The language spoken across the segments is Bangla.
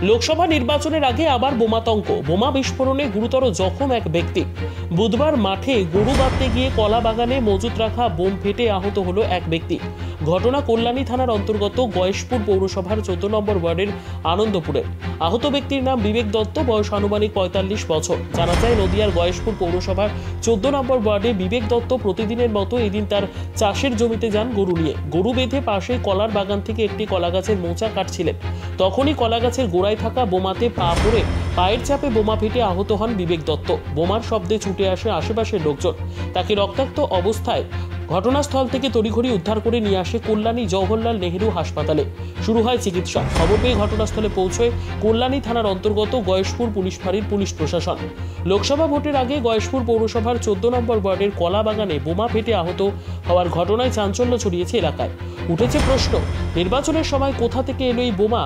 লোকসভা নির্বাচনের আগে আবার বোমাতঙ্ক, বোমা বিস্ফোরণে গুরুতর জখম এক ব্যক্তি। বুধবার মাঠে গরু বাঁধতে গিয়ে কলা বাগানে মজুত রাখা বোম ফেটে আহত হলো এক ব্যক্তি। ঘটনা কল্যাণী থানার অন্তর্গত গয়েশপুর পৌরসভার 14 নম্বর ওয়ার্ডের আনন্দপুরে। আহত ব্যক্তির নাম বিবেক দত্ত, বয়স আনুমানিক 45 বছর। জানা যায়, নদিয়ার গয়েশপুর পৌরসভার 14 নম্বর ওয়ার্ডে বিবেক দত্ত প্রতিদিনের মতো এদিন তার চাষের জমিতে যান গরু নিয়ে। গরু বেঁধে পাশে কলার বাগান থেকে একটি কলা গাছের মোচা কাটছিলেন। তখনই কলা গাছের গোড়ায় থাকা বোমাতে পা পড়ে পায়ের চাপে বোমা ফেটে আহত হন বিবেক দত্ত। বোমার শব্দে ছুটে আসে আশেপাশের লোকজন। তাকে রক্তাক্ত অবস্থায় ঘটনাস্থল থেকে তড়িঘড়ি উদ্ধার করে নিয়ে আসে কল্যাণী জওহরলাল নেহেরু হাসপাতালে। শুরু হয় চিকিৎসা। খবর পেয়ে ঘটনাস্থলে পৌঁছয় কল্যাণী থানার অন্তর্গত গয়েশপুর পুলিশ ফাঁড়ির পুলিশ প্রশাসন। লোকসভা ভোটের আগে গয়েশপুর পৌরসভার 14 নম্বর ওয়ার্ডের কলা বাগানে বোমা ফেটে আহত হওয়ার ঘটনায় চাঞ্চল্য ছড়িয়েছে এলাকায়। উঠেছে প্রশ্ন, নির্বাচনের সময় কোথা থেকে এলো এই বোমা?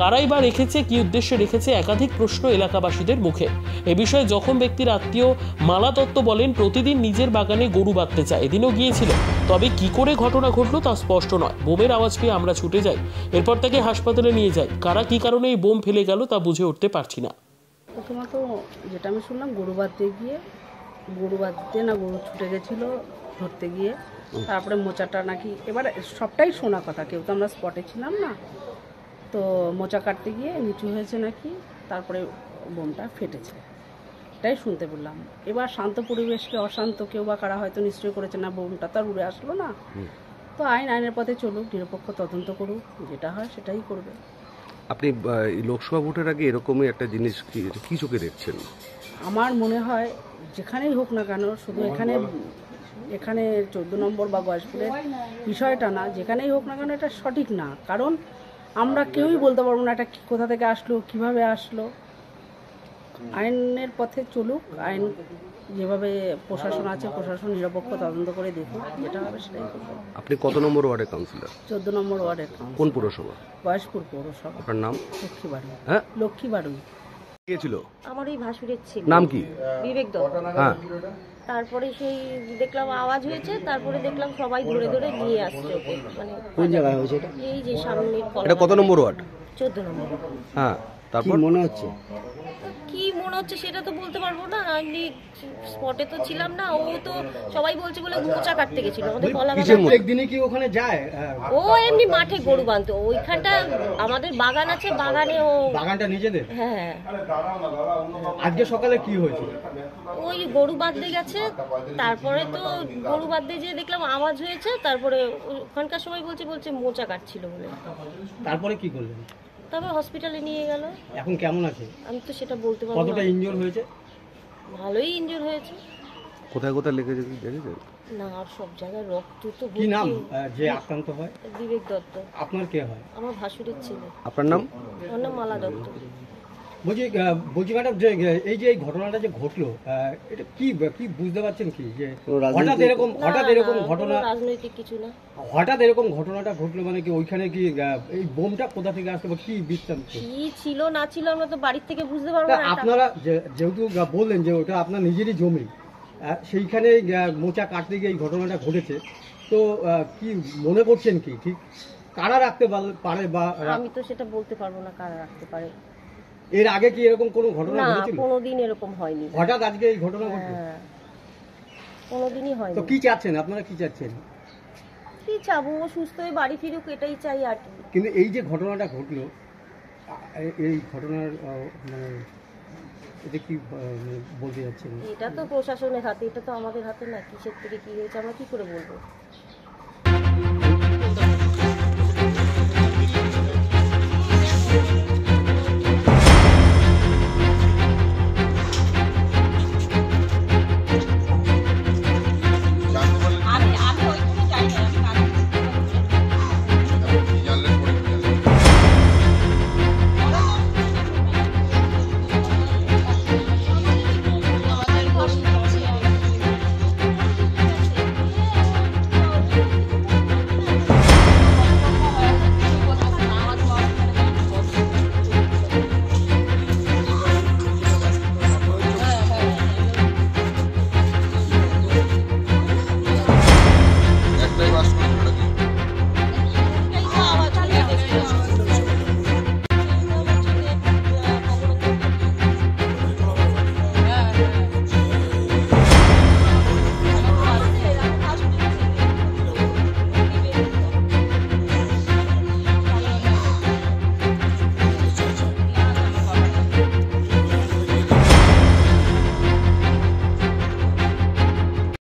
কারাই বা রেখেছে, কি উদ্দেশ্যে রেখেছে? একাধিক প্রশ্ন এলাকাবাসীদের মুখে। এ বিষয়ে জখম ব্যক্তির আত্মীয় মালা দত্ত বলেন, প্রতিদিন নিজের বাগানে গরু বাঁধতে চায়, এদিনও গিয়েছিল। তবে কি করে ঘটনা ঘটলো তা স্পষ্ট নয়। বোমের আওয়াজ পেয়ে আমরা ছুটে যাই, এরপর তাকে হাসপাতালে নিয়ে যাই। কারা কি কারণে এই বোম ফেলে গেল তা বুঝে উঠতে পারছি না। প্রথমত যেটা আমি শুনলাম, গরু বাঁধতে না গরু ছুটে গেছিলো ধরতে গিয়ে, তারপরে মোচাটা নাকি, এবারে সবটাই শোনা কথা, কেউ তো আমরা স্পটে ছিলাম না, তো মোচা কাটতে গিয়ে নিচু হয়েছে নাকি, তারপরে বোমটা ফেটেছে, এটাই শুনতে পেলাম। এবার শান্ত পরিবেশকে অশান্ত কেউ বা কারা হয়তো নিশ্চয় করেছে, না বোমটা তো আর উড়ে আসলো না। তো আইনের পথে চলুক, নিরপেক্ষ তদন্ত করুক, যেটা হয় সেটাই করবে। আপনি লোকসভা ভোটের আগে এরকমই একটা জিনিস কি চোখে দেখছেন? আমার মনে হয় যেখানেই হোক না কেন, শুধু এখানে 14 নম্বর বা গয়েশপুরের বিষয়টা না, যেখানেই হোক না কেন এটা সঠিক না। কারণ আমরা কেউই বলতে পারবো না এটা কোথা থেকে আসলো, কিভাবে আসলো। আইনের পথে চলুক, আইন যেভাবে প্রশাসন আছে, প্রশাসন নিরপেক্ষ তদন্ত করে দেখুক, যেটা হবে সেটাই করবো। আপনি কত নম্বর ওয়ার্ডের কাউন্সিলর? 14 নম্বর ওয়ার্ডের কোন পুরসভা? গয়েশপুর পৌরসভা। আপনার নাম? লক্ষ্মীবাড়ি। হ্যাঁ, লক্ষ্মীবাড়ি। কে ছিল? আমার ওই ভাসুরের ছিল। নাম কি? বিবেক দত্ত। হ্যাঁ, তারপরে সেই দেখলাম আওয়াজ হয়েছে, তারপরে দেখলাম সবাই ধরে ধরে নিয়ে আসছে ওকে। মানে কোন জায়গায় হয়েছে এটা? এই যে সামনে এটা কত নম্বর ওয়ার্ড? 14 নম্বর। হ্যাঁ, কি তারপর মনে হচ্ছে? কি মনে হচ্ছে সেটা তো বলতে পারবো না, আমি স্পটে তো ছিলাম না। ও তো সবাই বলছে বলে মোচা কাটতে গেছিল আমাদের কলা বাগান। একদিনই কি ওখানে যায়? ও এমনি মাঠে গরু বাঁধতো, ওইখানটা আমাদের বাগান আছে, বাগানে ও বাগানটা নিজেদের? হ্যাঁ। আজকে সকালে কি হয়েছে? ওই গরু বাঁধতে গেছে, তারপরে তো গরু বাঁধতে যেয়ে দেখলাম আওয়াজ হয়েছে, তারপরে ওখানকার সময় বলছে মোচা কাটছিল বলে। তারপরে কি করলেন? তারপর হসপিটালে নিয়ে গেল। এখন কেমন আছে? আমি তো সেটা বলতে পারবো কতটা না। ইনজোর হয়েছে? ভালোই ইনজুর হয়েছে। কোথায় কোথায় লেগেছে দেখেছেন? না, আর সব জায়গায় রক্ত তো কি নাম ভর্তি। যে আক্রান্ত হয়? বিবেক দত্ত। আপনার কে হয়? আমার ভাসুরের ছিল। আপনার নাম? ওর নাম মালা দত্ত। বলছি ম্যাডাম, যে এই যে এই ঘটনাটা যে ঘটলো, এটা কি বুঝতে পারছেন কি, যে হঠাৎ এরকম ঘটনা? রাজনৈতিক কিছু না। হঠাৎ এরকম ঘটনাটা ঘটলো মানে কি, ওইখানে কি এই বোমটা কোথা থেকে আসলো বা কি বৃত্তান্ত? কি ছিল না ছিল আমরা তো বাড়ির থেকে বুঝতে পারবো না। আপনারা যেহেতু বললেন যে ওটা আপনার নিজেরই জমি, সেইখানে মোচা কাটতে গিয়ে এই ঘটনাটা ঘটেছে, তো কি মনে করছেন কি ঠিক কারা রাখতে পারে? বা আমি তো সেটা বলতে পারবো না কারা রাখতে পারে। এর আগে কি এরকম কোনো ঘটনা না, ঘটেছিল? কোনোদিন এরকম হয়নি। হঠাৎ আজকে এই ঘটনা ঘটলো? হ্যাঁ, কোনোদিনই হয়নি। তো কি চাচ্ছেন আপনারা, কি চাচ্ছেন? কি চাবো, ও সুস্থ হয়ে বাড়ি ফিরুক, এটাই চাই আর কি। কিন্তু এই যে ঘটনাটা ঘটলো, এই ঘটনার মানে এটা কি বলতে যাচ্ছেন? এটা তো প্রশাসনের হাতে, এটা তো আমাদের হাতে না। কিসের থেকে কি হয়েছে আমরা কি করে বলবো?